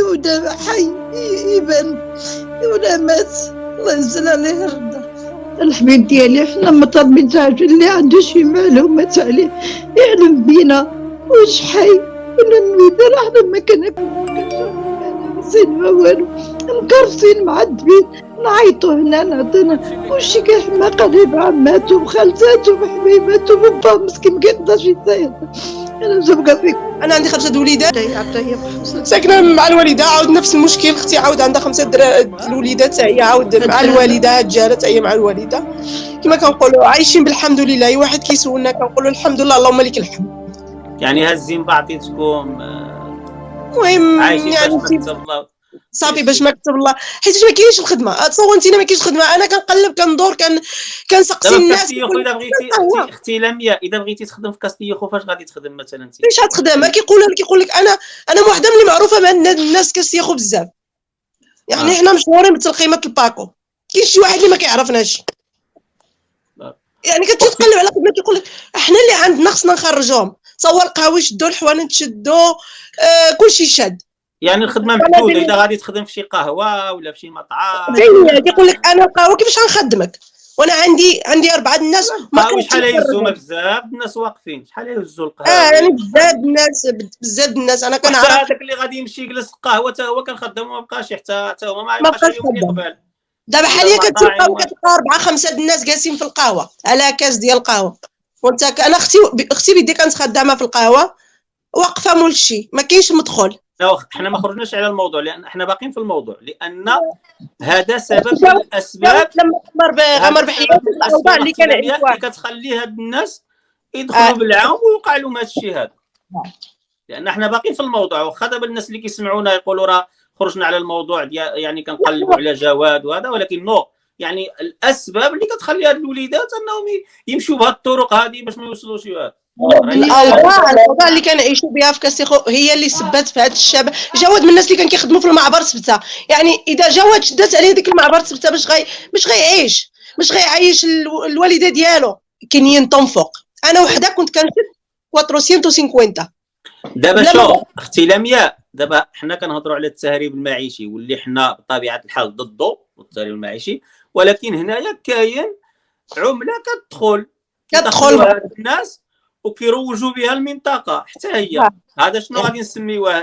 ودا حي يبان ولا مات الله ينزل عليه الرضا. الحبيب ديالي حنا مطالبين تعرف اللي عنده شي معلومات عليه يعلم بينا واش حي ولا ميت. حنا ما كنسين ما والو، مكرسين معذبين نعيطوا هنا نعطينا وشي كاع حماقه لي بعماتو بخالتاتو بحبيباتو بابا مسكين ما كيقدرش يصيد. انا زبقه فيك، انا عندي 5 وليدات ساكنه مع الوالده، عاود نفس المشكل. اختي عاود عندها 5 الوليدات هي عاود مع الوالده، جارت هي مع الوالده. كما كنقولوا عايشين بالحمد لله. اي واحد كيسولنا كنقولوا الحمد لله اللهم لك الحمد. يعني هالزين بعطيتكم المهم عايشين يعني باش ما كتب الله صافي باش ما كتب الله، حيت ما كاينش الخدمه. تصور انت ما كاينش الخدمه، انا كنقلب كندور كنسقسي الناس. اذا بغيتي اختي لميا، اذا بغيتي تخدم في كاستيخو فاش غادي تخدم مثلا انت؟ فاش غتخدم؟ كيقول لك انا وحده ملي معروفه مع الناس كاستيخو بزاف، يعني حنا مشهورين بتلقيمه الباكو. كاين شي واحد اللي ما كيعرفناش، يعني كتقلب على خدمه كيقول لك احنا اللي عندنا خصنا نخرجوهم. تصور القهوه شدوا الحوانت شدوا كلشي شاد. يعني الخدمه محدوده، اذا غادي تخدم في شي قهوه ولا في شي مطعم كيقول لك انا القهوه كيفاش غنخدمك وانا عندي 4 الناس. ما شحال يهزوا بزاف الناس واقفين، شحال يهزوا القهوه. يعني بزاف الناس انا كنعرف. هذاك اللي غادي يمشي يجلس القهوه حتى هو كنخدمو ما بقاش حتى هو ما بقاش اليوم اللي قبل. دابا حاليا كتلقى 4-5 الناس جالسين في القهوه على كاس ديال القهوه، وانت انا اختي بيدي كانت خدامه في القهوه واقفه مول الشي، ما كاينش مدخل. لا احنا ما خرجناش على الموضوع، لان احنا باقيين في الموضوع، لان هذا سبب من الاسباب لما امر بحياه الاوضاع اللي كان اللي كتخلي هاد الناس يدخلوا بالعام ويوقع لهم هذا الشيء هذا. لان احنا باقيين في الموضوع، واخا دابا الناس اللي كيسمعونا يقولوا راه خرجنا على الموضوع ديال يعني كنقلبوا على جواد وهذا، ولكن نو، يعني الاسباب اللي كتخلي هاد الوليدات انهم يمشوا بهاد الطرق هذه باش ما يوصلوش لهذا. الاوضاع اللي كنعيشوا بها في كاستيخو هي اللي سبت في هذا الشباب. جواد من الناس اللي كان كيخدموا في المعبر سبته، يعني اذا جواد شدات عليه ديك المعبر سبته باش غيعيش، باش غيعيش الوالده ديالو. كاينين تنفق. انا وحده كنت كنشد 450. دابا شوف اختي لمياء، دابا حنا كنهضروا على التهريب المعيشي واللي حنا بطبيعه الحال ضده والتهريب المعيشي، ولكن هنايا كاين عمله كتدخل الناس وكيروجوا بها المنطقه حتى هي. هذا شنو غادي نسميوه؟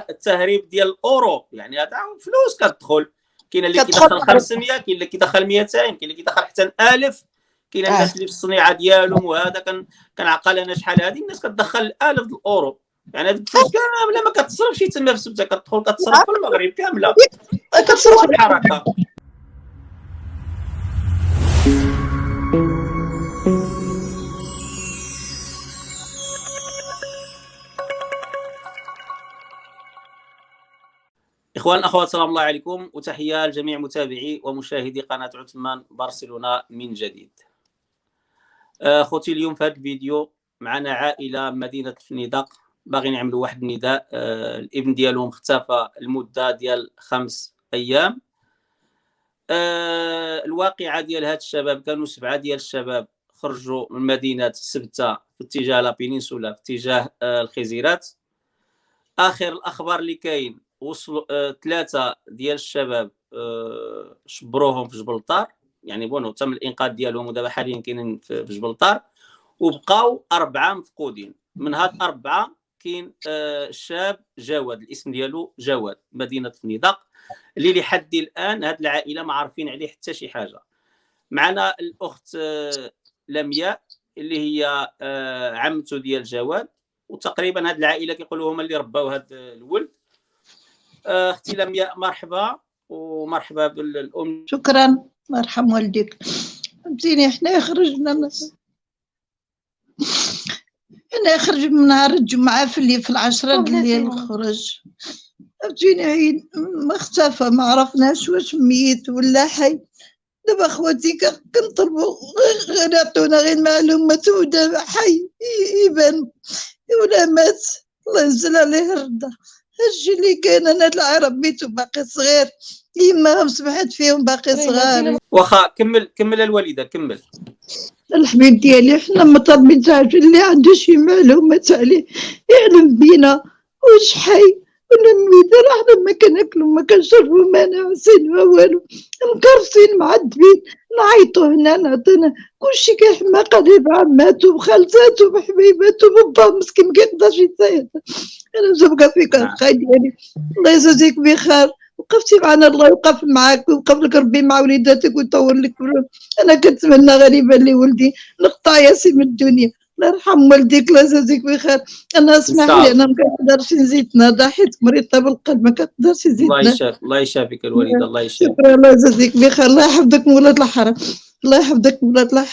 التهريب ديال الاورو، يعني هذا فلوس كتدخل. كاين اللي كيدخل 500، كاين اللي كيدخل 200، كاين اللي كيدخل حتى 1000. كاين الناس اللي في الصنيعه ديالهم وهذا كنعقل انا شحال هذه الناس كتدخل 1000 الاورو. يعني هذيك الفلوس كامله ما كتصرفش تما في سبته، كتصرف في المغرب كامله، كتصرف في الحركه. إخوان أخوات سلام الله عليكم، وتحية لجميع متابعي ومشاهدي قناة عثمان برشلونة من جديد. خوتي اليوم في هذا الفيديو معنا عائلة مدينة الفنيدق، باغي نعملوا واحد النداء. الابن ديالهم اختفى المدة ديال 5 أيام. الواقعة ديال هاد الشباب كانوا 7 ديال الشباب خرجوا من مدينة سبتة في اتجاه لا بينينسولا في اتجاه الخزيرات. آخر الأخبار اللي كاين وصلوا 3 ديال الشباب شبروهم في جبلطار، يعني بونو تم الانقاذ ديالهم ودابا حاليا كاينين في جبلطار، وبقاو 4 مفقودين. من هاد 4 كاين الشاب جواد، الاسم ديالو جواد، مدينه فنيدق، اللي لحد الان هاد العائله ما عارفين عليه حتى شي حاجه. معنا الاخت لمياء اللي هي عمته ديال جواد، وتقريبا هاد العائله كيقولوا هما اللي رباو هاد الولد. اختي لمياء مرحبا، ومرحبا بالام. شكرا، الله يرحم والديك. فهمتيني، حنا خرجنا من نهار الجمعة في 10 الليل خرج. فهمتيني، ما اختفى، ما عرفناش واش ميت ولا حي. دابا خواتي كنطلبوا غير يعطونا غير معلومات، ودابا حي يبان ولا مات الله ينزل عليه الرضا. هادشي اللي كاين. انا العرب بيتو باقي صغير، يما سمحت فيهم باقي صغار. واخا كمل الوالده كمل. الحبيب ديالي حنا مطالبين تعرف اللي عنده شي معلومات عليه يعلم بينا واش حي كنا الميدان احنا ما كناكلو ما كنشربو ما نعسين ما والو، مكرسين معذبين، نعيطو هنا نعطينا كلشي كيحماقة ليه بعماتو بخالتاتو بحبيباتو بباه مسكين مكيقدرش يتصيد. انا زبقة فيك اخاي ديالي، الله يجازيك بخير، وقفتي معنا الله يوقف معاك ويوقف لك ربي مع وليداتك ويطول لك. انا كنتمنى غير يبان لي ولدي نقطع ياسي من الدنيا، الله يرحم والديك الله يجازيك بخير. انا اسمح لي انا ما كنقدرش نزيد نهضر حيت مريضه بالقلب ما كنقدرش نزيد. الله يشافيك الوالده، الله يشافيك. شكرا الله يجازيك بخير، الله يحفظك من ولاد الحرام، الله يحفظك من ولاد الحرام.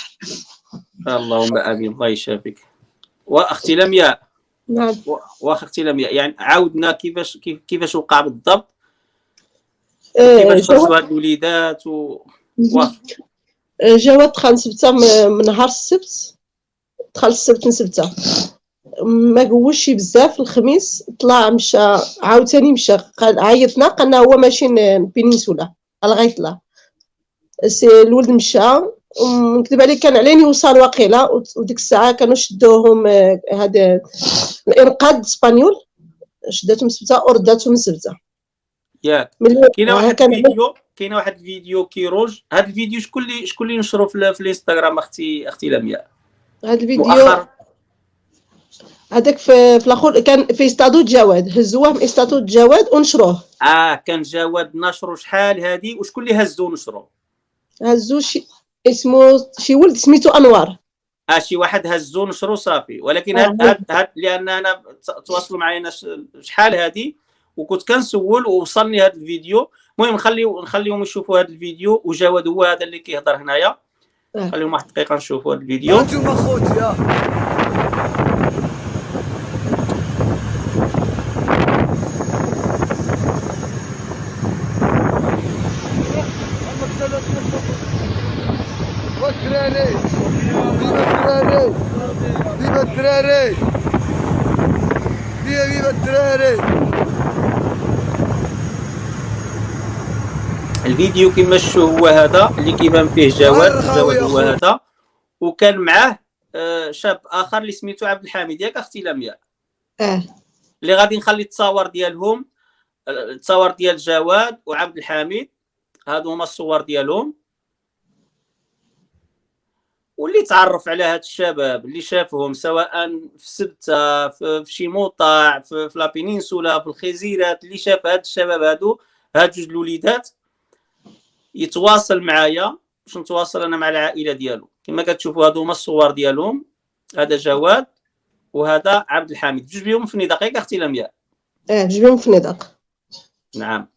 اللهم امين، الله يشافيك. واختي لمياء، نعم. واختي لمياء، يعني عاودنا كيفاش وقع بالضبط، كيفاش جواد خرجوا هاد الوليدات جواد دخل نسبتها من نهار السبت، دخل السبت نسبتها ما قوش بزاف. الخميس طلع مشى عاوتاني مشى، عيطنا قالنا هو ماشي بينينسولا لغايه لا الولد مشى. ونكذب عليك كان عليني يوصل واقيلا، وديك الساعه كانوا شدوهم هذا الانقاذ اسبانيول، شداتهم سبته ورداتهم سبته. ياك كاين واحد الفيديو كيروج. هذا الفيديو شكون اللي نشرو في الانستغرام اختي لمياء؟ هذا الفيديو هذاك في الاخر كان في استادو جواد، هزوه من استادو جواد ونشروه. كان جواد نشرو شحال هذه، وشكون اللي هزو نشرو؟ هزو اسمه شي ولد سميتو انوار. شي واحد هزو نشرو صافي. ولكن هاد لان انا تواصلوا معايا شحال هذه وكنت كنسول ووصلني هذا الفيديو. المهم نخليهم يشوفوا هذا الفيديو، وجواد هو هذا اللي كيهضر هنايا. خليهم واحد دقيقه نشوفوا هذا الفيديو. انتم خوتي والدراري، فيما الدراري، فيما الدراري. الفيديو كما شفتوا هو هذا اللي كيبان فيه جواد هو هذا، وكان معاه شاب اخر اللي سميتو عبد الحميد، ياك اختي لمياء؟ اللي غادي نخلي التصاور ديالهم، التصاور ديال جواد وعبد الحميد، هادو هما الصور ديالهم. واللي تعرف على هاد الشباب اللي شافهم سواء في سبته في شي موطع في لا بينينسولا في الخزيرات، اللي شاف هاد الشباب هاد جوج الوليدات يتواصل معايا باش نتواصل انا مع العائله ديالو. كما كتشوفوا هادو هما الصور ديالهم، هذا جواد وهذا عبد الحميد، جوج بهم في دقيقه اختي لمياء. جوج بهم في دقيقه. نعم.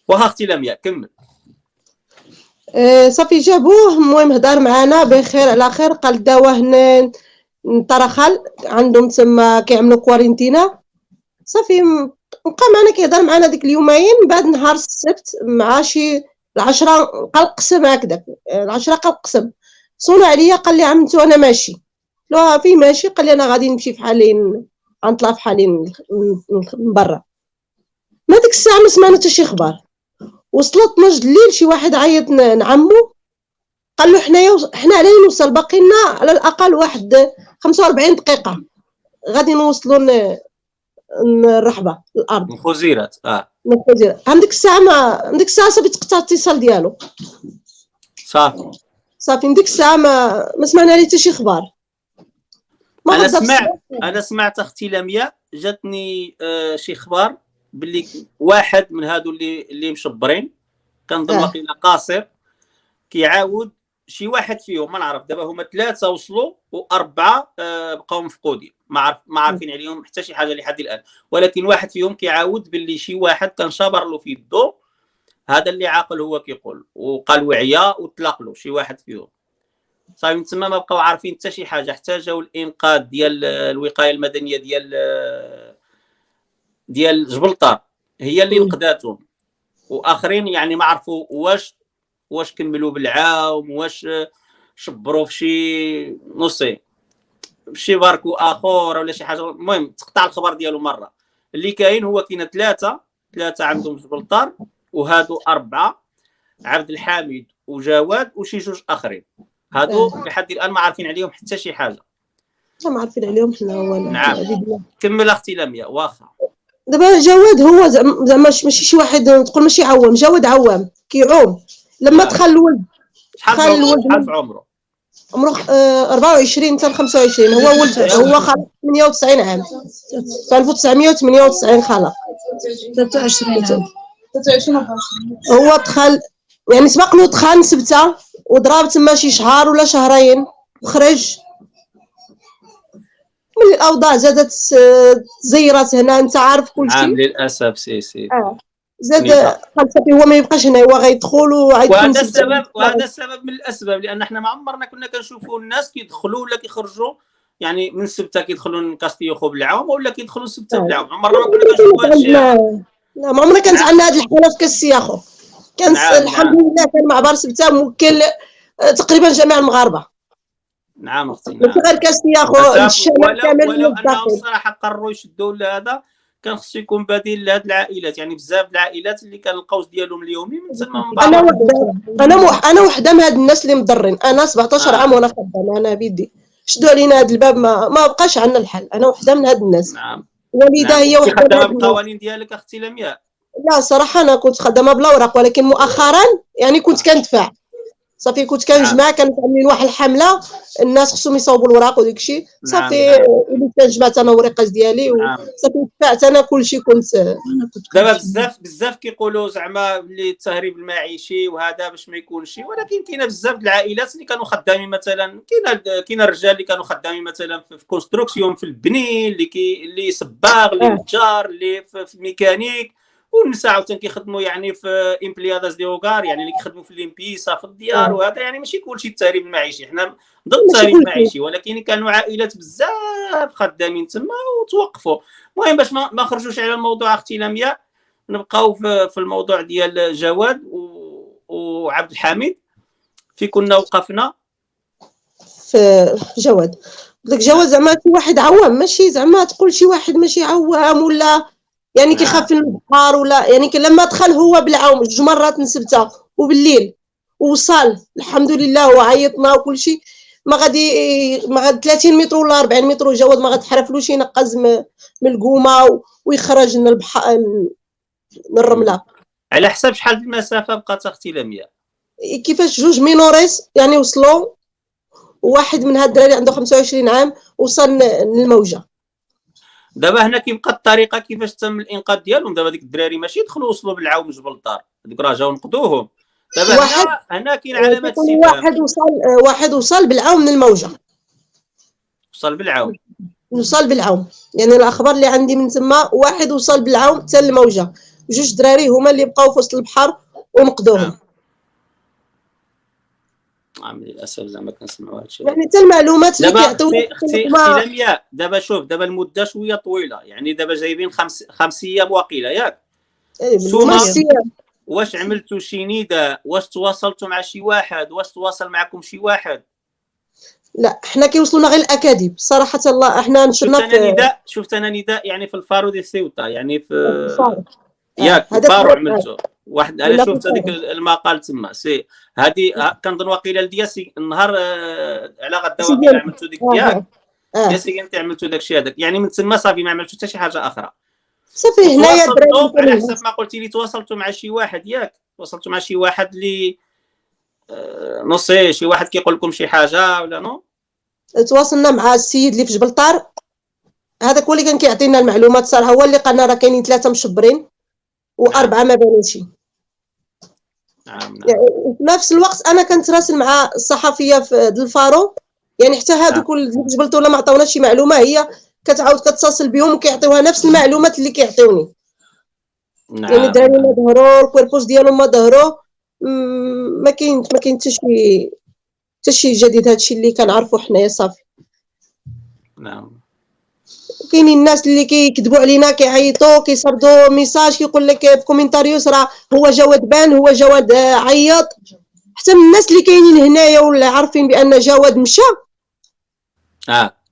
واخا اختي لمياء كمل. صافي جابوه، المهم هضر معنا بخير على خير، قال داوه هنا طرخال عندهم تما كيعملوا كوارنتينا. صافي بقى معنا كيهضر معنا ديك اليومين. بعد نهار السبت مع شي 10 قال قسم هكذاك، 10 قال قسم، صونوا عليا قال لي عمتو انا ماشي. لو في ماشي، قال لي انا غادي نمشي في حالي، غنطلع في حالي من برا. ما ديك الساعه ما سمعنا حتى شي خبر. وصلت 12 الليل شي واحد عيط نعمو، قال له حنا علينا نوصل، باقي لنا على الاقل واحد 45 دقيقه غادي نوصلوا الرحبه الارض الخزيرات. من الخزيرات. عندك الساعه صافي تقطع الاتصال ديالو. صافي ديك الساعه ما سمعنا عليه حتى شي خبر. انا سمعت اختي لمياء، جاتني شي خبر باللي واحد من هادو اللي مشبرين كنظن واقيلا قاصر كيعاود شي واحد فيهم، ما نعرف دابا هما 3 وصلوا و4 بقاو مفقودين، ما عارفين عليهم حتى شي حاجه لحد الان. ولكن واحد فيهم كيعاود باللي شي واحد كان شابر له في يدو، هذا اللي عاقل هو كيقول، وقال وعيا وطلق له شي واحد فيهم. صافي من تما ما بقاو عارفين حتى شي حاجه، حتى جاو الانقاذ ديال الوقايه المدنيه ديال جبلطار هي اللي نقذاتهم، واخرين يعني ما عرفوا واش كملوا بالعاوم، واش شبروا في شي نصي في شي باركو اخر ولا شي حاجه. المهم تقطع الخبر ديالو مره. اللي كاين هو كاين ثلاثه عندهم جبلطار، وهادو 4 عبد الحميد وجواد وشي جوج اخرين. هادو لحد الان ما عارفين عليهم حتى شي حاجه. ما عارفين عليهم حنا ولا. نعم. كمل اختي لمياء واخا. دابا جواد هو زعما ماشي شي واحد تقول ماشي عوام، جواد عوام كيعوم. لما دخل الولد شحال في عمره؟ عمره 24 حتى 25. هو ولد هو خلق 98 عام، في 1998 خلق 23 عام. هو دخل يعني سبق له دخل سبته وضرب تما شي شهر ولا شهرين وخرج. من الاوضاع زادت تزيرات هنا، انت عارف كلشي. نعم للاسف سي زاد قال صافي هو ما يبقاش هنا، هو غيدخل وهذا السبب من الاسباب، لان احنا ما عمرنا كنا كنشوفوا الناس كيدخلوا ولا كيخرجوا يعني من سبته كيدخلوا كاستيوخو بالعوم ولا كيدخلوا سبته بالعوم. عمرنا ما كنا كنشوفوا هذا الشيء. لا ما عمرنا كانت عندنا هذه الحاله في كاستياخو. كان الحمد لله كان معبر سبته موكل تقريبا جميع المغاربه. نعم اختي، ماشي غير كاستياخو، الشمال كامل. ولو انهم الصراحه قرروا يشدوا لهذا كان خصو يكون بديل لهذه العائلات. يعني بزاف العائلات اللي كان القوس ديالهم اليومي من تما انا وحده من هاد الناس اللي مضرين. انا 17 عام وانا خدامه انا بيدي. شدوا علينا هذا الباب، ما بقاش عندنا الحل. انا وحده من هاد الناس. نعم. والدها هي وحده خدامه بالقوانين ديالك اختي لمياء؟ لا صراحه انا كنت خدامه بلا اوراق، ولكن مؤخرا يعني كنت كندفع صافي. كنت كنجمع، كانت عاملين واحد الحمله الناس خصهم يصاوبوا الوراق وديك الشيء صافي. وليت كنجمعت انا الوريقات ديالي وصافي دفعت. انا كلشي كنت دابا بزاف كيقولوا زعما بلي التهريب المعيشي وهذا باش ما يكونش، ولكن كاينه بزاف العائلات اللي كانوا خدامين مثلا. كاينه الرجال اللي كانوا خدامين مثلا في كونستروكسيون، في البني، اللي صباغ، اللي نجار، اللي في ميكانيك. والنساء عاوتاني كيخدموا يعني في امبلياداس دي اوغار، يعني اللي كيخدموا في الامبيسا في الديار وهذا. يعني ماشي كلشي التهريب المعيشي، حنا ضد التهريب المعيشي، ولكن كانوا عائلات بزاف خدامين تما وتوقفوا. المهم باش ما خرجوش على الموضوع اختي لمياء، نبقاو في الموضوع ديال جواد وعبد الحميد. في كنا وقفنا في جواد. قلت لك جواد زعما شي واحد عوام، ماشي زعما تقول شي واحد ماشي عوام ولا يعني كيخاف من البحر ولا يعني. لما دخل هو بالعوم 2 مرات نسبته وبالليل ووصل الحمد لله وعيطنا وكل شيء. ما غادي 30 متر ولا 40 متر جواد ما غتحرفلوش ينقز من القومه ويخرج من البحر من الرمله. على حساب شحال المسافه بقات اختي لمياء؟ كيفاش 2 مينوريس يعني وصلوا، وواحد من هاد الدراري عنده 25 عام وصل للموجه. دابا هنا كيبقى الطريقه كيفاش تم الانقاذ ديالهم. دابا ديك الدراري ماشي دخلوا وصلوا بالعوم جبل الدار، هذوك راه جاو نقذوهم. دابا هنا كاين علامات استفهام. واحد وصل بالعوم من الموجه. وصل بالعوم يعني الاخبار اللي عندي من تما، واحد وصل بالعوم حتى الموجه. 2 دراري هما اللي بقاو في وسط البحر ونقذوهم. للاسف زعما كنسمعوا هذا الشيء. يعني حتى المعلومات اللي كيعطيونا اختي لمياء. دابا شوف، دابا المده شويه طويله، يعني دابا جايبين 5 ايام واقيله ياك؟ واش عملتوا شي نداء؟ واش تواصلتوا مع شي واحد؟ واش تواصل معكم شي واحد؟ لا حنا كيوصلونا غير الاكاذيب صراحه. الله احنا نشرنا شفت انا نداء يعني في الفارو ديال سيوطا، يعني في ياك في الفارو عملته واحد. انا شفت هذيك المقال تما هذه كنظن واقيلا لدياس النهار على غدا واقيلا عملتوا ديك ياك دياسي انت عملتوا داك الشيء هذاك. يعني من تما صافي ما عملتوا حتى شي حاجه اخرى صافي. هنايا على حسب ما قلتي لي تواصلتوا مع شي واحد ياك؟ تواصلتوا مع شي واحد اللي نصي شي واحد كيقول لكم شي حاجه ولا نو؟ تواصلنا مع السيد اللي في جبل طار، هذاك هو اللي كان كيعطينا المعلومات صراحه. هو اللي قالنا راه كاينين 3 مشبرين و4 ما بانوش. نعم. يعني في نفس الوقت انا كنت راسل مع الصحفيه في الفارو، يعني حتى هذوك اللي جبل طار ما عطاوناش شي معلومه، هي كتعاود كتصل بهم وكيعطيوها نفس المعلومات اللي كيعطيوني. نعم. يعني الدراري ما ظهروا، الكوربوس ديالهم ما ظهروا، ما كاين حتى شي جديد. هادشي اللي كنعرفوا حنايا صافي. نعم. كاينين الناس اللي كيكذبوا علينا، كيعيطوا كيصردوا ميساج كيقول لك في كومينتاريوس راه هو جواد بان، هو جواد عيط. حتى من الناس اللي كاينين هنايا ولا عارفين بان جواد مشى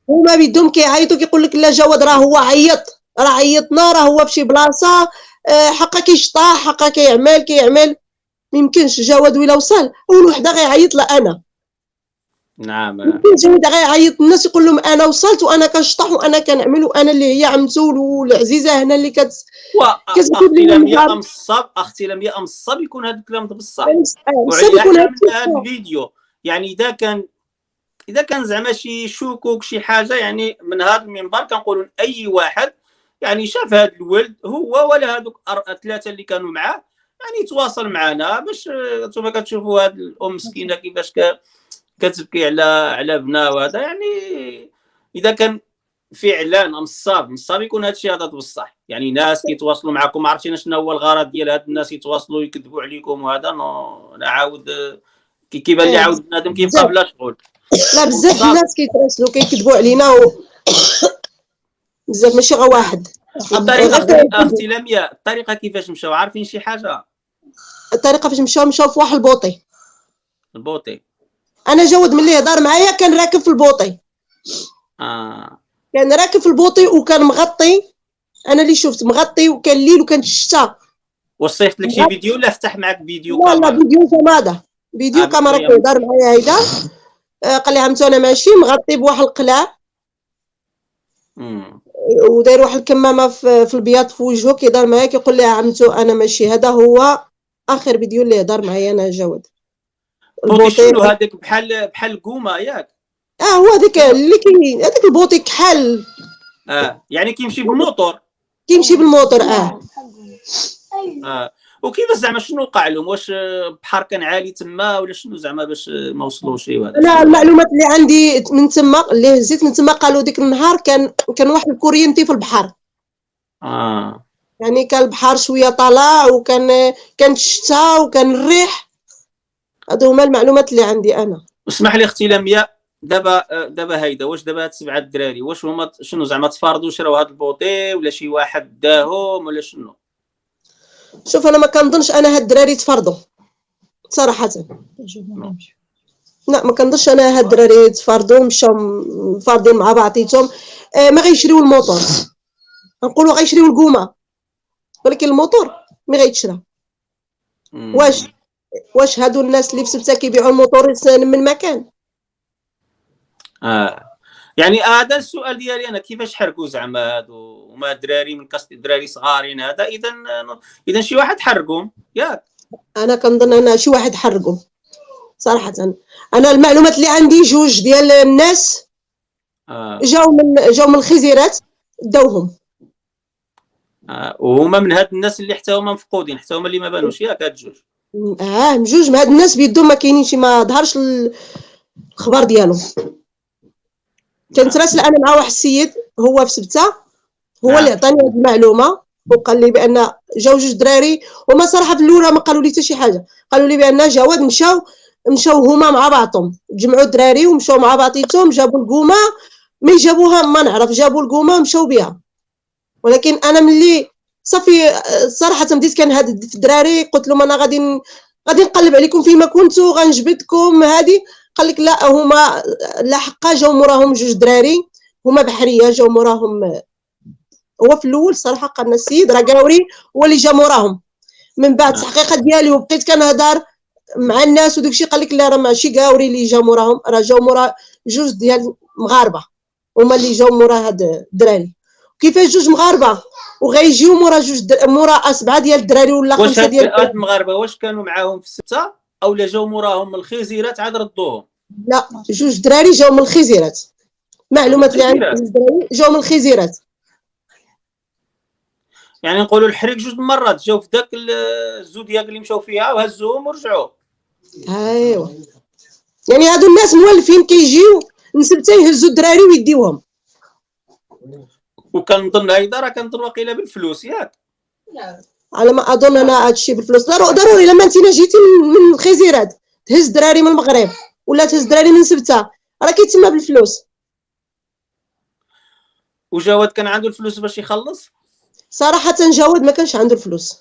هما بيدهم كيعيطوا كيقول لك لا جواد راه هو عيط، راه عيطنا، راه هو في شي بلاصه حقا كيشطح، حقا كيعمل. ما يمكنش جواد ولا وصل اول وحده غيعيط لا انا. نعم. جواد غيعيط الناس يقول لهم انا وصلت وانا كنشطح وانا كنعمل وانا اللي هي عمتو والعزيزه هنا اللي اختي لمياء امصاب يكون هذا الكلام بصح، وعليها يكون حنا من هذا الفيديو. يعني اذا كان زعما شي شكوك شي حاجه، يعني من هذا المنبر كنقولوا لاي واحد يعني شاف هذا الولد هو ولا هذوك الثلاثه اللي كانوا معاه، يعني يتواصل معنا باش نتوما كتشوفوا هذه الام مسكينه كيفاش كتبكي على بنا. وهذا يعني اذا كان فعلا نصاب يكون هذا الشيء هذا بصح. يعني ناس كيتواصلوا معكم، ما عرفتينا شنو هو الغرض ديال هاد الناس يتواصلوا يكذبوا عليكم. وهذا انا عاود كيبان لي عاود بنادم كيبقى بلا شغل. لا بزاف الناس كيتراسلوا كيكذبوا علينا بزاف ماشي غير واحد. الطريقه اختي لمياء، الطريقه كيفاش مشاو؟ عارفين شي حاجه؟ الطريقه فاش مشاو في واحد البوطي. انا جواد ملي هضر معايا كان راكب في البوطي. كان راكب في البوطي وكان مغطي، انا اللي شفت مغطي وكان الليل وكانت الشتاء. وصيفط لك شي فيديو ولا فتح معك فيديو كاميرا؟ لا فيديو كاميرا. فيديو كاميرا كيهضر معايا هيدا. قال لي عمتو انا ماشي مغطي بواحد القلاع وداير واحد الكمامه في البياض في وجهه كيهضر معايا كيقول لي عمتو انا ماشي. هذا هو اخر فيديو اللي هضر معايا انا جواد. البوطي شنو هذاك؟ بحال الكومه ياك؟ هو هذاك اللي كاين، هذاك البوطي كحل. يعني كيمشي بالموتور. وكيفاش زعما شنو وقع لهم؟ واش البحر كان عالي تما ولا شنو زعما باش ما وصلوش؟ لا المعلومات اللي عندي من تما اللي هزيت من تما قالوا ديك النهار كان واحد الكورينتي في البحر. يعني كان البحر شويه طالع وكان الشتاء وكان الريح. هادو هما المعلومات اللي عندي انا. اسمح لي اختي لمياء، دابا هيدا واش دابا هاد 7 الدراري واش هما شنو زعما تفارضوا شراو هاد البوطي ولا شي واحد داهم ولا شنو؟ شوف انا ما كنظنش انا هاد الدراري تفرضوا صراحه. لا ما كنظنش انا هاد الدراري تفرضوا مشاو فارضين مع بعضيتهم. ما غيشريو الموتور، نقولوا غيشريو الكومه ولكن الموتور ما غيتشرى. واش هادو الناس اللي في سبته كيبيعوا الموتور من مكان؟ يعني هذا السؤال ديالي انا، كيفاش حرقوا زعما هادو هما دراري من دراري صغارين هذا؟ اذا شي واحد حرقهم ياك؟ انا كنظن انا شي واحد حرقهم صراحه. انا المعلومات اللي عندي جوج ديال الناس جاو من الخزيرات داوهم. وهما من هاد الناس اللي حتى هما مفقودين، حتى هما اللي ما بانوش ياك هاد جوج؟ جوج من هاد الناس بيدهم ما كاينينش، ما ظهرش الخبر ديالهم. كنت راسل انا مع واحد السيد هو في سبته، هو اللي عطاني هذه المعلومه وقال لي بان جاو جوج دراري. هما صراحه في الاولى ما قالوا لي حتى شي حاجه، قالوا لي بان جواد مشاو هما مع بعضهم، جمعوا الدراري ومشاو مع بعضيتهم جابوا الكومه. ملي جابوها ما نعرف، جابوا الكومه مشاو بها. ولكن انا ملي صافي صراحه بديت كنهدد في الدراري، قلت لهم انا غادي نقلب عليكم فيما كنتو غنجبدكم. هذه قال لك لا هما لا حقا جاو موراهم جوج دراري هما بحريه جاو موراهم. هو في الاول صراحه قالنا السيد راه قاوري هو اللي جا موراهم. من بعد التحقيقات ديالي وبقيت كنهضر مع الناس وداك الشيء قال لك لا راه ماشي قاوري اللي جا موراهم، راه جاو مورا جوج ديال مغاربه هما اللي جاو مورا هاد الدراري. كيفاش جوج مغاربه وغيجيو مورا مورا 7 ديال الدراري ولا 5 ديال الدراري؟ هاد المغاربه واش كانوا معاهم في السبته او لا جاو موراهم من الخزيرات عاد ردوهم؟ لا جوج دراري جاو من الخزيرات. معلومات اللي عندي جوج دراري جاو من الخزيرات. يعني نقولوا الحريق جوج مرات جاو في داك الزودياك اللي مشاو فيها وهزوهم ورجعوا. ايوا يعني هادو الناس مولفين كيجيو نسبته يهزوا الدراري ويديوهم. وكنظن هيدا راه كنظن واقيلا بالفلوس ياك؟ على ما اظن انا هادشي بالفلوس. ضروري لما انت جيتي من الخزيرات تهز دراري من المغرب ولا تهز دراري من سبته راه كيتسمى بالفلوس. وجواد كان عنده الفلوس باش يخلص؟ صراحه جواد ما كانش عنده الفلوس.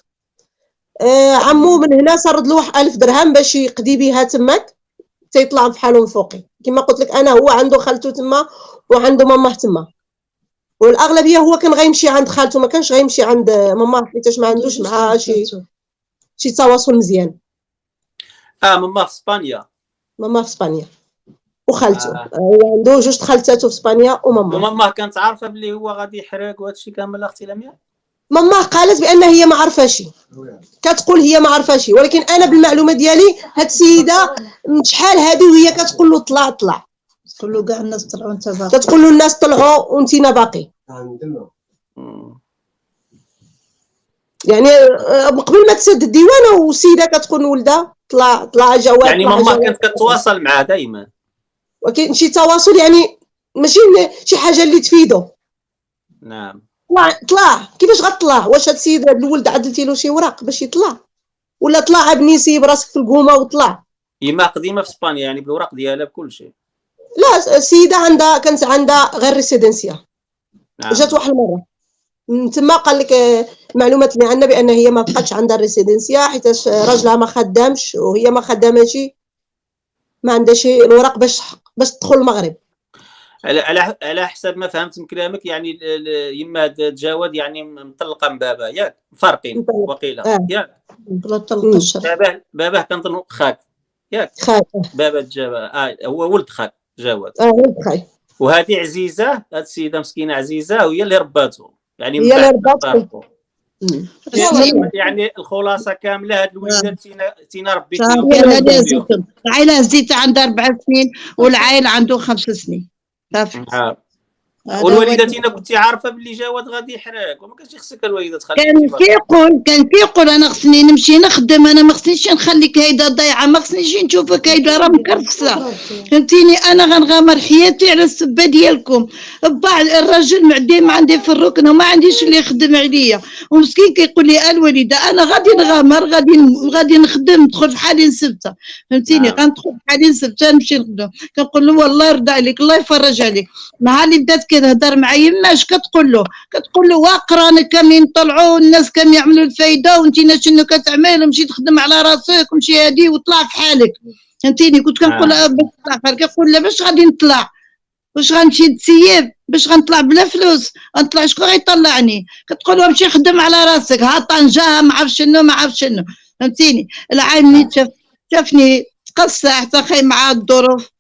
عمو من هنا سرد له 1000 درهم باش يقضي بها تماك تيطلع بحالهم فوقي. كما قلت لك انا هو عنده خالته تما وعنده ماماه تما، والاغلبيه هو كان غيمشي عند خالته ما كانش غيمشي عند ماماه حيتاش ما عندوش معها شي تواصل مزيان. ماما في اسبانيا. ماما في اسبانيا وخالته عنده جوج خالتاتو في اسبانيا وماما. وماماه كانت عارفه بلي هو غادي يحرق وهذا الشيء كامل اختي لمياء؟ ماما قالت بان هي ما عارفاش، كتقول هي ما عارفاش، ولكن انا بالمعلومه ديالي هاد السيده من شحال هذه وهي كتقول له طلع طلع، تقول له كاع الناس طلعوا انت باقي، كتقول له الناس طلعوا وانتينا باقي. يعني قبل ما تسد الديوانه والسيده كتقول ولدها طلع جواد. يعني ماما كانت كتواصل معاه دائما، ولكن شي تواصل يعني ماشي شي حاجه اللي تفيدو. نعم. طلع كيفاش غطلع؟ واش هاد السيد هاد الولد عدلتي له شي وراق باش يطلع، ولا طلع ابني سيب راسك في القومه وطلع؟ يما قديمه في اسبانيا يعني بالوراق ديالها بكل شيء. لا السيده كانت عندها غير ريسيدنسيا. نعم. جات واحد المره من تما قال لك المعلومات اللي عندنا بان هي ما بقاتش عندها الريسيدنسيا حيتاش راجلها ما خدامش وهي ما خداماش، ما عندهاش الوراق باش تدخل المغرب. على حسب ما فهمت من كلامك يعني يما تجاوز يعني مطلقه من بابا ياك؟ فارقين وقيله ياك؟ باباه كنظن خاك ياك؟ خاك بابا تجاوز هو ولد خاك تجاوز. ولد خاك. وهذه عزيزه، هذه السيده مسكينه عزيزه وهي اللي رباته، يعني هي اللي رباته. يعني الخلاصه كامله هاد الوليدات تينا ربيتيهم. العائله زيت عندها 4 سنين والعائل عنده 5 سنين صافي. والوالده تينا كنتي عارفه باللي جواد غادي يحرق وما كانش خصك الوالده تخليك. كان كيقول انا خصني نمشي نخدم، انا ما خصنيش نخليك هيدا ضايعه، ما خصنيش نشوفك هيدا راه مكرفسه، فهمتيني؟ انا غنغامر حياتي على السبه ديالكم. بعض الراجل معدي عندي في الركن وما عنديش اللي يخدم عليا، ومسكين كيقول لي الوالده انا غادي نغامر، غادي نخدم، ندخل في حالي نسبته، فهمتيني؟ غندخل في حالي نسبته نمشي نخدم. كنقول له والله يرضى عليك الله يفرج عليك. نهار اللي بدات كتهضر مع يماش كتقول له واقرانا كاملين طلعوا الناس كاملين يعملوا الفايده وانت شنو كتعمل؟ مشي تخدم على راسك ومشي هادي وطلع في حالك، فهمتيني؟ كنت كنقول باش تطلع، كيقول لا باش غادي نطلع، واش غنمشي نتسيب باش غنطلع بلا فلوس؟ غنطلع شكون غيطلعني؟ كتقول له مشي خدم على راسك، ها طنجه ما عرف شنو، فهمتيني؟ العام اللي شافني تقصى حتى خاي مع الظروف،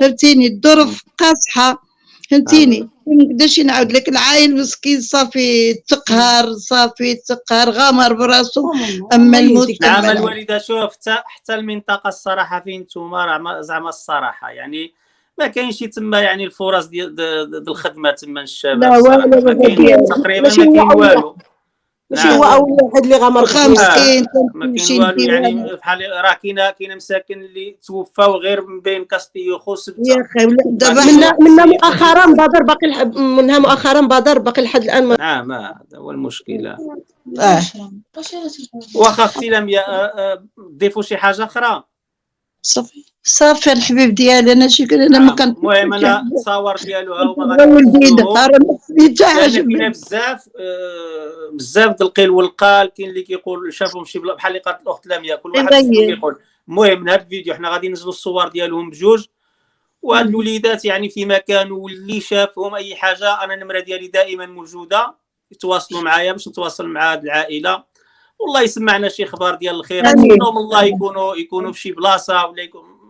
فهمتيني؟ الظروف قاصحه، فهمتيني؟ ما نقدرش نعاود لك. العائل مسكين صافي تقهر غامر براسو. اما الموت نعم الوالده شوف حتى المنطقه الصراحه فين نتوما زعما الصراحه يعني ما كاينش تما يعني الفرص ديال الخدمه تما الشباب. لا والو ما كاين تقريبا، ما كاين والو. ماشي هو اول واحد اللي غامر مسكين ما كاين والو يعني بحال راه كاينه مساكن اللي توفاو غير من بين كاستيوخ وسبته يا اخي. دابا منها مؤخرا بادر باقي لحد الان. نعم هذا هو المشكله. واخا اختي لمياء ضيفوا شي حاجه اخرى. صافي الحبيب ديالي انا شكرا. انا ما كنت المهم انا التصاور ديالو ها هما غادي كاينه بزاف د القيل والقال. كاين اللي كيقول شافهم شي بحال اللي قالت الاخت لمياء كل واحد كيقول. المهم من هذا الفيديو حنا غادي ننزلوا الصور ديالهم بجوج، وهاد الوليدات يعني في مكان واللي شافهم اي حاجه انا النمره ديالي دائما موجوده، يتواصلوا معايا باش نتواصل مع هاد العائله والله يسمعنا شي خبر ديال الخير. نتمنوا الله يكونوا في شي بلاصه ولا يكونوا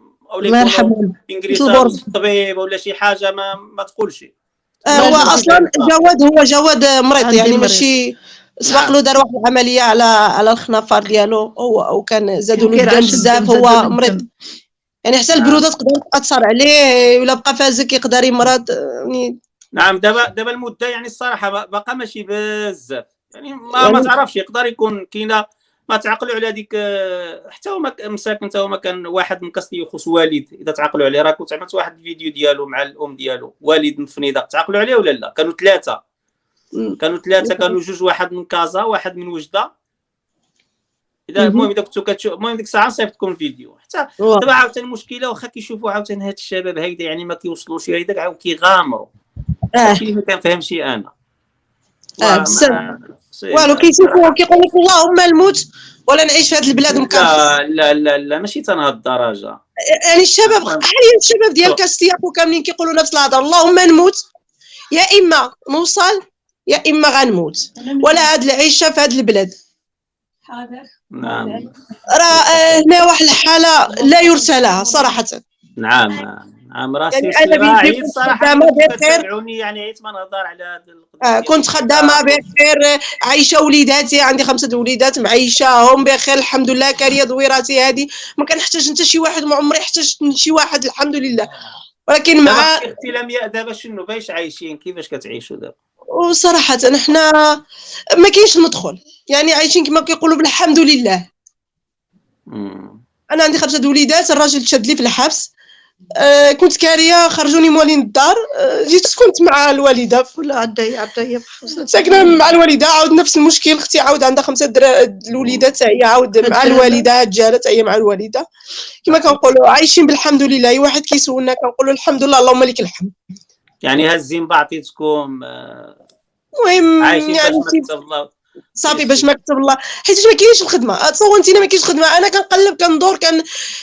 انجليزا طبيب ولا شي حاجه ما تقولش. هو اصلا جواد مريض يعني ماشي سبق له دار واحد العمليه على الخنافر ديالو وكان زادوا له الدم بزاف. هو مريض يعني حتى البروده تقدر تاثر عليه ولا بقى فازك يقدر يمرض يعني. نعم دابا المده يعني الصراحه باقا ماشي بزاف يعني ما تعرفش يقدر يكون كاينه ما تعقلوا على هذيك. حتى هو مساكن حتى هو كان واحد من كاستيوخ والد اذا تعقلوا عليه. راه كنت عملت واحد الفيديو ديالو مع الام ديالو والد من فنيدق، تعقلوا عليه ولا لا؟ كانوا ثلاثه كانوا جوج، واحد من كازا واحد من وجده. اذا المهم اذا كنتو كتشوف المهم ديك الساعه صيفطكم الفيديو. حتى دابا عاوتاني المشكله واخا كيشوفوا عاوتاني هاد الشباب هيدا يعني ما كيوصلوش هيدا كاع كيغامروا. هادشي اللي ما كنفهمش انا. والو كيشوفوا كيقول لك اللهم الموت ولا نعيش في هذه البلاد مكرفس. لا ماشي تنهض الدرجه يعني الشباب حاليا الشباب ديال كاستياكو كاملين كيقولوا نفس الهضره اللهم نموت يا اما نوصل يا اما غنموت ولا هاد العيشه في هذه البلاد. نعم راه هنا واحد الحاله لا يرثى لها صراحه. نعم نعم راسي يعني انا الصراحه بيدي عييت كنت صراحه خدامه ملي بخير. كتابعوني، يعني عييت ما نهضر على هذا القضيه كنت خدامه بخير، عايشه وليداتي، عندي 5 وليدات معيشاهم بخير الحمد لله، كاريه دويراتي هذه ما كنحتاج حتى شي واحد، ما عمري احتجت من شي واحد الحمد لله. ولكن دابا مع اختي الامياء دابا شنو باش عايشين، كيفاش كتعيشوا دابا؟ وصراحه حنا ما كاينش المدخل، يعني عايشين كما كيقولوا بالحمد لله. انا عندي 5 وليدات، الراجل تشد لي في الحبس، كنت كاريه خرجوني موالين الدار، جيت سكنت مع الوالده ولا عدايا ساكنه مع الوالده، عاود نفس المشكل. اختي عاود عندها 5 الوليدات حتى هي عاود مع الوالده، الجاره حتى هي مع الوالده. كما كنقولوا عايشين بالحمد لله. اي واحد كيسولنا كنقولوا الحمد لله اللهم لك الحمد. يعني هازين بعطيتكم المهم عايشين باش يعني ما كتب الله صافي باش ما كتب الله، حيت ما كاينش الخدمه. تصور انت ما كاينش خدمه، انا كنقلب كندور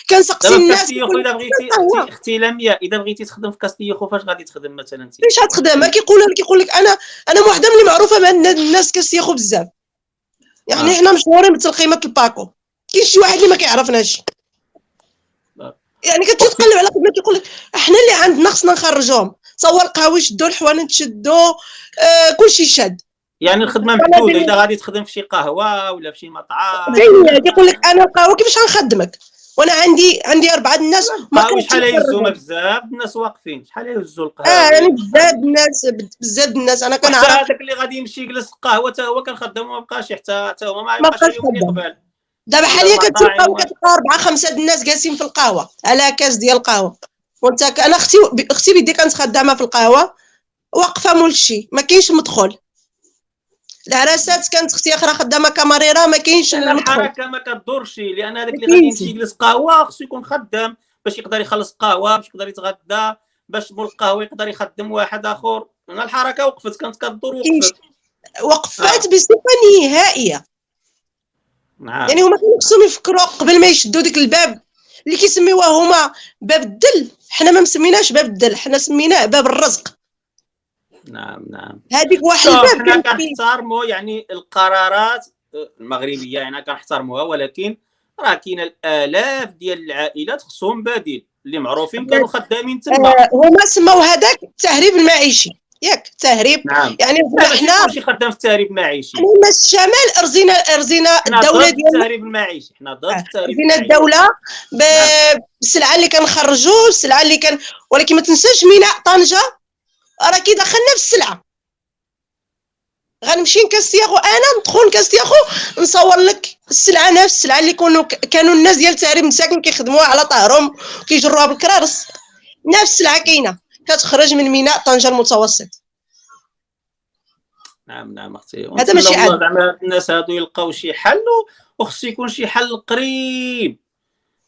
كنسقسي دابا في الناس. كاستيوخو اذا بغيتي اختي لمياء، اذا بغيتي تخدم في كاستيوخو فاش غادي تخدم مثلا انت؟ فاش غتخدم؟ كيقول لك انا وحده ملي معروفه مع الناس كاستيوخو بزاف، يعني حنا مشهورين بتلقيمه الباكو، كاين شي واحد اللي ما كيعرفناش. يعني كتجي تقلب على خدمه كيقول لك احنا اللي عندنا خصنا نخرجوهم. تصور القهوه شدوا، الحوانت شدوا، كلشي شاد. يعني الخدمه محدوده، اذا غادي تخدم في شي قهوه ولا في شي مطعم كيقول لك انا القهوه كيفاش غنخدمك وانا عندي 4 الناس ما شحال يهزوا بزاف الناس واقفين، شحال يهزوا القهوه؟ يعني بزاف الناس انا كنعرف. هذاك اللي غادي يمشي يجلس القهوه حتى هو كنخدم وما بقاش، حتى هو ما يبقاش اليوم اللي قبل. دابا حاليا كتلقى 4-5 الناس جالسين في القهوه على كاس ديال القهوه، وانت انا اختي بيدي كانت خدامه في القهوه واقفه مول الشي، ما كاينش مدخل. العراسات كانت اختي اخرى خدامه كاماريرا، ما كاينش المدخل. الحركه ما كدورش، لان هذاك اللي غادي يمشي يجلس قهوه خصو يكون خدام باش يقدر يخلص قهوه، باش يقدر يتغدى، باش مول القهوه يقدر يخدم واحد اخر. انا الحركه وقفت، كانت كدور وقفات بصفه نهائيه. نعم. يعني هما كانوا خصهم يفكروا قبل ما يشدوا ديك الباب اللي كيسميوه هما باب الدل. حنا ما مسميناش باب الدل، حنا سميناه باب الرزق. نعم هذيك واحد الباب حنا كنحترموا يعني القرارات المغربيه، يعني كنحترموها، ولكن راه كاين الالاف ديال العائلات خصهم بديل اللي معروفين كانوا خدامين تما. هما سماو هذاك التهريب المعيشي، ياك التهريب. نعم. يعني حنا ماشي خدام في التهريب المعيشي، حنا الشمال ارزينا الدوله ديالنا التهريب المعيشي، حنا ضد التهريب ارزينا الدوله بالسلعه اللي كنخرجوا، السلعه اللي ولكن ما تنساش ميناء طنجه راه كيدخلنا في السلعه. غنمشي لكاستياخو، انا ندخل لكاستياخو نصور لك السلعه، نفس السلعه اللي كانوا الناس ديال التهريب مساكن كيخدموها على طهرهم وكيجروها بالكرارس. نفس السلعه كاينه كتخرج من ميناء طنجه المتوسط. نعم اختي، هذا ماشي عادي. زعما الناس هادو يلقاو شي حل، وخصو يكون شي حل قريب.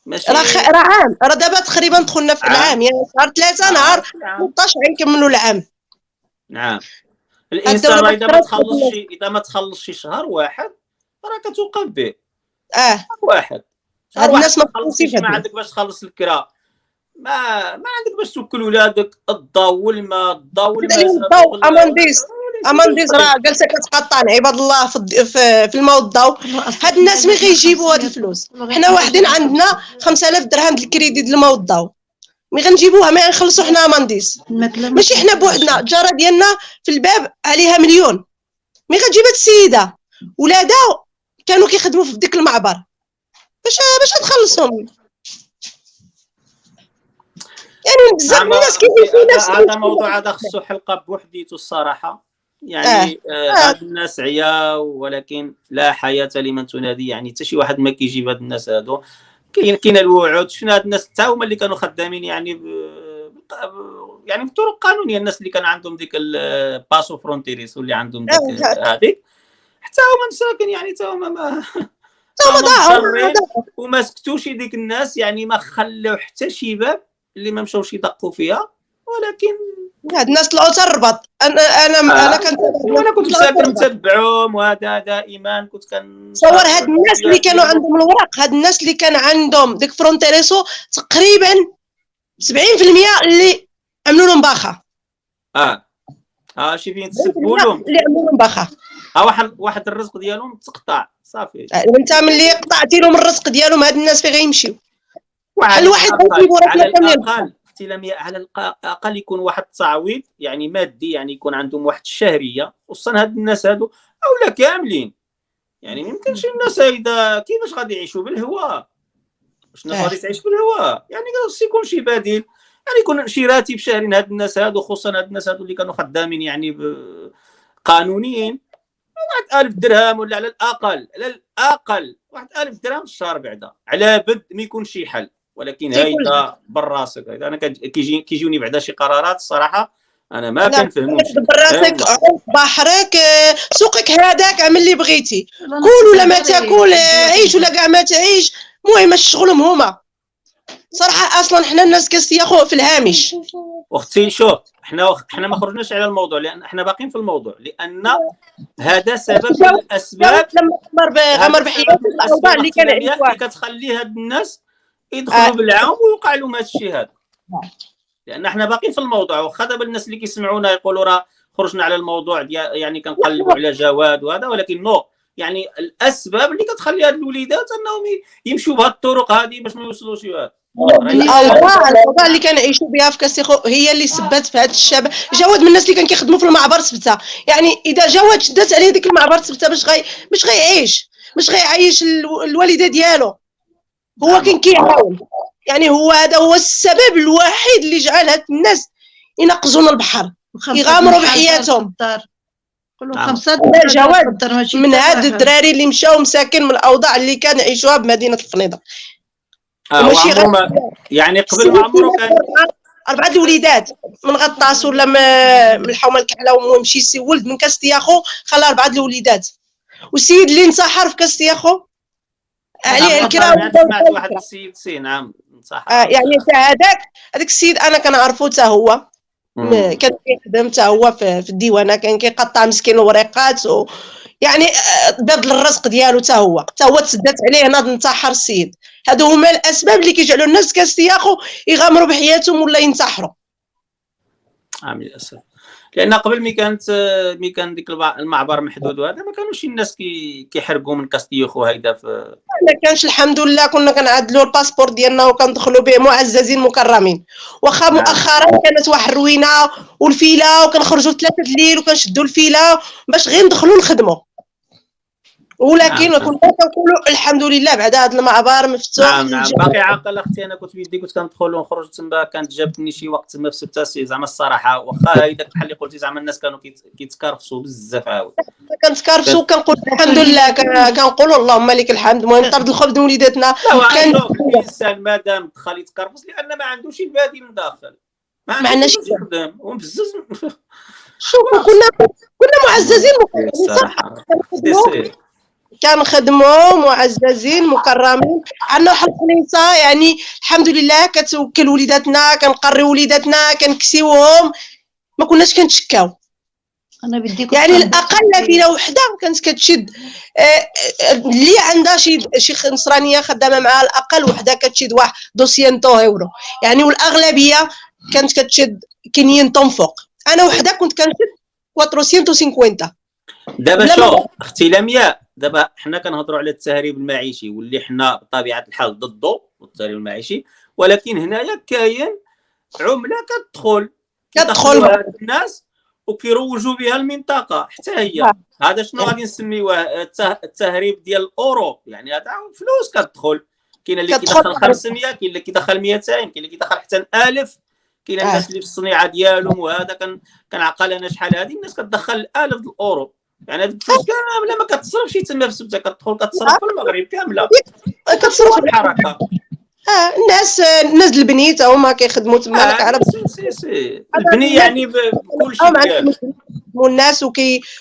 ماشي راه عام، راه دابا تقريبا دخلنا في العام، يعني شهر 3 نهار 13 غنكملوا العام. نعم. الانسان اذا ما تخلص شي شهر واحد راه كتوقف به. واحد هاد الناس ما عندك باش تخلص الكرا، ما عندك باش توكل ولادك، الضوء والماء امانديز راه جالسه كتقطع عباد الله في الماء والضوء. هاد الناس ملي غيجيبوا هاد الفلوس، حنا واحدين عندنا 5000 درهم د الكريدي د الماء والضوء، ملي غنجيبوها ما غنخلصوا حنا امانديز. ماشي حنا بوحدنا، الجاره ديالنا في الباب عليها 1,000,000. ملي غتجيب هاد السيده ولادها كانوا كيخدموا في ديك المعبر، باش غتخلصهم؟ يعني بزاف الناس كيديروا نفس هذا موضوع هذا خصو حلقه بوحديته الصراحه. يعني هاد الناس عيا، ولكن لا حياه لمن تنادي. يعني حتى شي واحد ما كيجيب هاد الناس هادو. كاين الوعود. شفنا هاد الناس حتى هما اللي كانوا خدامين يعني بطرق قانونيه، الناس اللي كان عندهم ديك الباسو فرونتيريس واللي عندهم ديك هذيك، حتى هما مساكن، يعني حتى هما وما سكتوش ديك الناس، يعني ما خلاو حتى شي باب اللي ما مشاوش يدقوا فيها. ولكن هاد الناس طلعوا تربط. انا كنت مسافر نتبعهم، وهذا دائما كنت صور هاد الناس اللي كانوا عندهم الوراق، هاد الناس اللي كان عندهم ديك فرونتيريسو تقريبا 70% اللي عملوا لهم باخا. شي فين تسبوا لهم اللي عملوا لهم باخا. واحد الرزق ديالهم تقطع صافي. انت ملي قطعتي لهم الرزق ديالهم هاد الناس فين غيمشيو؟ على الاقل اختي لمياء على الاقل يكون واحد التعويض يعني مادي، يعني يكون عندهم واحد الشهريه، خصوصا هاد الناس هادو اولا كاملين. يعني ما يمكنش الناس هيدا كيفاش غادي يعيشوا بالهواء؟ واش الناس غادي تعيش بالهواء؟ يعني خص يكون شي بديل، يعني يكون شي راتب شهري هاد الناس هادو، خصوصا هاد الناس هادو اللي كانوا خدامين يعني قانونيين، واحد 1000 درهم ولا على الاقل واحد 1000 درهم في الشهر بعدا، على بد ما يكون شي حل. ولكن هيدا براسك، هيدا انا كيجيوني بعدا شي قرارات الصراحه انا ما كنفهموش. براسك بحرك سوقك هذاك، اعمل اللي بغيتي، كل ولا ما تاكل، عيش ولا كاع ما تعيش، المهم شغلهم هما. صراحه اصلا حنا الناس كاستياخو في الهامش. اختي شوف، حنا ما خرجناش على الموضوع، لان حنا باقيين في الموضوع، لان هذا سبب من الاسباب لما غمر بحياته الاوضاع اللي كان اللي كتخلي هاد الناس يدخلوا بالعام ويوقع لهم هذا الشيء هذا. لان احنا باقيين في الموضوع، واخا دابا الناس اللي كيسمعونا يقولوا راه خرجنا على الموضوع ديال يعني كنقلبوا على جواد وهذا، ولكن نو، يعني الاسباب اللي كتخلي هاد الوليدات انهم يمشوا بهاد الطرق هذه باش ما يوصلوش لهذا. الاوضاع اللي كنعيشوا بها في كاستيخو هي اللي سبت في هذا الشباب. جواد من الناس اللي كان كيخدموا في المعبر سبته، يعني اذا جواد شدات عليه ديك المعبر سبته باش غيعيش، باش غيعيش الوالده ديالو، هو كان كيعاون. يعني هو هذا هو السبب الوحيد اللي جعل هاد الناس ينقزون البحر، يغامروا بحياتهم. جواد من هاد الدراري اللي مشاو مساكن من الاوضاع اللي كان يعيشوها بمدينه الفنيضه. وماشي يعني قبل ما عمرو كان 4 الوليدات من غطاس ولا من الحومه الكحله، ومشي سي ولد من كاستياخو خلى 4 الوليدات. والسيد اللي انتحر في كاستياخو عليه الكرا. سمعت واحد السيد نعم انتحر. يعني هذاك السيد انا كنعرفو حتى هو كان كيخدم حتى هو في الديوانه، كان كيقطع مسكين الوريقات يعني باب الرزق ديالو حتى هو تسدات عليه ناض انتحر السيد. هادو هما الاسباب اللي كيجعلوا الناس كاستياخو يغامروا بحياتهم ولا ينتحروا. للاسف، لان قبل مي كان ديك المعبر محدود وهذا ما كانوش الناس كيحرقوا من كاستياخو هيدا. ما كانش الحمد لله، كنا كنعدلوا الباسبور ديالنا وكندخلوا به معززين مكرمين. واخا مؤخرا كانت واحد الروينه والفيله، وكنخرجوا 3 الليل وكنشدوا الفيله باش غير ندخلوا نخدموا. ولكن كنا كنقولوا الحمد لله بعد هذا المعبر مفتوح. نعم باقي عاقل اختي، انا كنت بيدي كنت كندخل ونخرج تما، كانت جابتني شي وقت تما في سبتاسي زعما الصراحه، واخا هيداك بحال اللي قلتي زعما الناس كانوا كيتكرفسوا بزاف عاود. كنتكرفسوا وكنقول الحمد لله، كنقولوا اللهم لك الحمد. المهم طرد الخبز من وليداتنا. كان الانسان مادام دخل يتكرفس لان ما عندوش البادي من داخل، ما عندناش يخدم ومبزز. شوف كنا معززين الصراحه، كنخدموا معززين مكرمين. عندنا واحد الخليصه يعني الحمد لله كتوكل وليداتنا، كنقريو وليداتنا، كنكسيوهم، ما كناش كنتشكاو. انا بدي يعني الاقل فينا وحده كانت كتشد اللي عندها شي نصرانيه خدامه معها، الاقل وحده كتشد واحد 200 يورو يعني، والاغلبيه كانت كتشد 500 فوق. انا وحده كنت كنشد 450. دابا شوف اختي لمياء، دابا حنا كنهضروا على التهريب المعيشي واللي حنا بطبيعه الحال ضده التهريب المعيشي، ولكن هنايا كاين عمله كتدخل الناس وكيروجوا بها المنطقه حتى هي. هذا شنو غادي نسميوه؟ التهريب ديال الاورو، يعني هذا فلوس كتدخل. كاين اللي كيدخل 500، كاين اللي كيدخل 200، كاين اللي كيدخل حتى 1000. كاين الناس اللي في الصنيعه ديالهم وهذا كنعقل انا شحال هذه الناس كتدخل 1000 الاورو. يعني هذيك الفلوس كامله ما كتصرفش تما في سبته، كتدخل كتصرف في المغرب كامله، كتصرف في الحركه. الناس البنيت هما كيخدموا تما. راك عارف البني يعني بكل شيء ديالو، والناس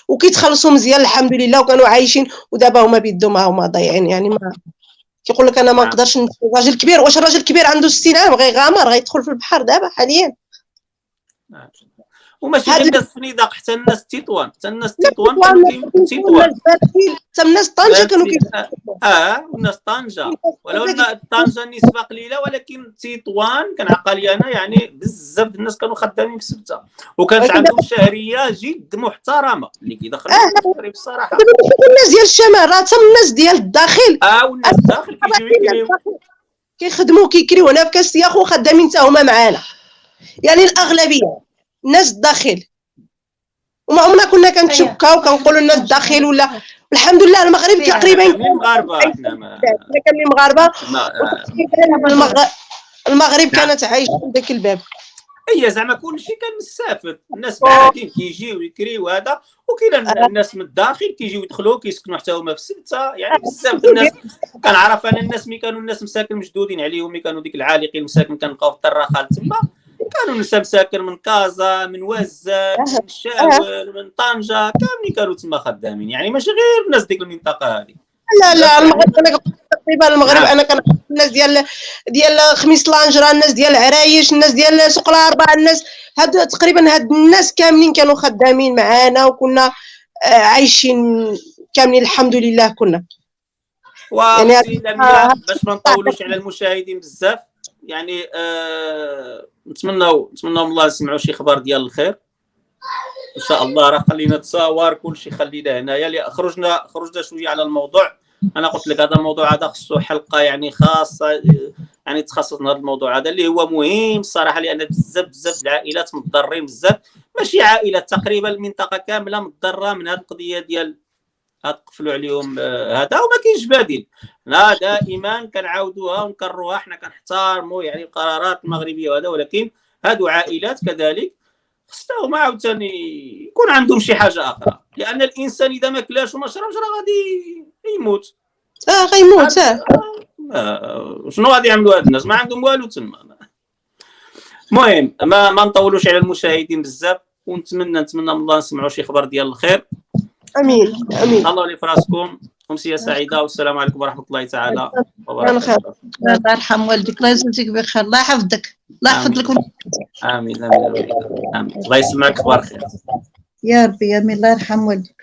وكيتخلصوا مزيان الحمد لله، وكانوا عايشين. ودابا هما بيدهم هما ضايعين. يعني ما كيقول لك انا ما نقدرش. راجل كبير، واش الراجل الكبير عنده 60 عام غيغامر غيدخل في البحر دابا حاليا؟ وماشي غير الناس فنيدق، حتى الناس تطوان، حتى الناس تطوان حتى الناس طنجه كانوا والناس طنجه، ولو ان طنجه نسبه قليله، ولكن تطوان كنعقل انا يعني بزاف الناس كانوا خدامين في سبته، وكانت عندهم شهريه جد محترمه اللي كيدخلوا المغرب الصراحه. الناس ديال الشمال راه حتى الناس ديال الداخل والناس الداخل كيجيو كيخدموا كيكريو هنا في كاستياخو خدامين حتى هما معانا. يعني الاغلبيه الناس الداخل، وما عمرنا كنا كنتشكاو كنقولوا الناس الداخل ولا. الحمد لله المغرب تقريبا كاملين مغاربه، حنا كاملين مغاربه، المغرب كانت عايشه في ذاك الباب. هي زعما كلشي كان مستافد، الناس بعادين كيجيو يكريو هذا، وكاين الناس من الداخل كيجيو يدخلوا كيسكنوا حتى هما في السبته. يعني بزاف الناس كنعرف انا الناس ملي كانوا الناس مساكن مشدودين عليهم، ملي كانوا ديك العالقين مساكن كنلقاو في الطراخه تما، كانوا نساء مساكن من كازا، من وزان، من الشاول، من طنجه، كاملين كانوا تما خدامين. يعني ماشي غير الناس ديك المنطقه هذه. لا المغرب انا تقريبا المغرب انا كنعرف الناس ديال خميس لانجرا، الناس ديال العرايش، الناس ديال سوق الاربعه، الناس هاد تقريبا هاد الناس كاملين كانوا خدامين معانا، وكنا عايشين كاملين الحمد لله. كنا يعني باش ما نطولوش على المشاهدين بزاف، يعني نتمناو الله نسمعوا شي خبر ديال الخير ان شاء الله. راه خلينا تصاور كلشي خلينا هنايا. خرجنا شويه على الموضوع. انا قلت لك هذا الموضوع هذا خصو حلقه يعني خاصه، يعني تخصصنا هذا الموضوع هذا اللي هو مهم الصراحه، لان بزاف العائلات متضررين بزاف، ماشي عائلات، تقريبا المنطقه كامله متضرره من هذه القضيه ديال قفلوا عليهم هذا، وما كاينش بديل. لا دائما كنعاودوها ونكرروها، حنا كنحترموا يعني القرارات المغربيه وهذا، ولكن هادو عائلات كذلك خصهم عاوتاني يكون عندهم شي حاجه اخرى، لان الانسان اذا ما كلاش وما شربش راه غادي يموت. غيموت. شنو غادي يعملوا هاد الناس؟ ما عندهم والو تما. المهم ما نطولوش على المشاهدين بزاف، ونتمنى من الله نسمعوا شي خبر ديال الخير. امين. الله يلي فراسكم. امسيه سعيده، والسلام عليكم ورحمه الله تعالى وبركاته. الله يرحم والديك، الله يجزيك بخير، الله يحفظك، الله يحفظ لك. امين امين امين. الله يسمعك اخبار خير يا ربي. امين. الله يرحم والديك.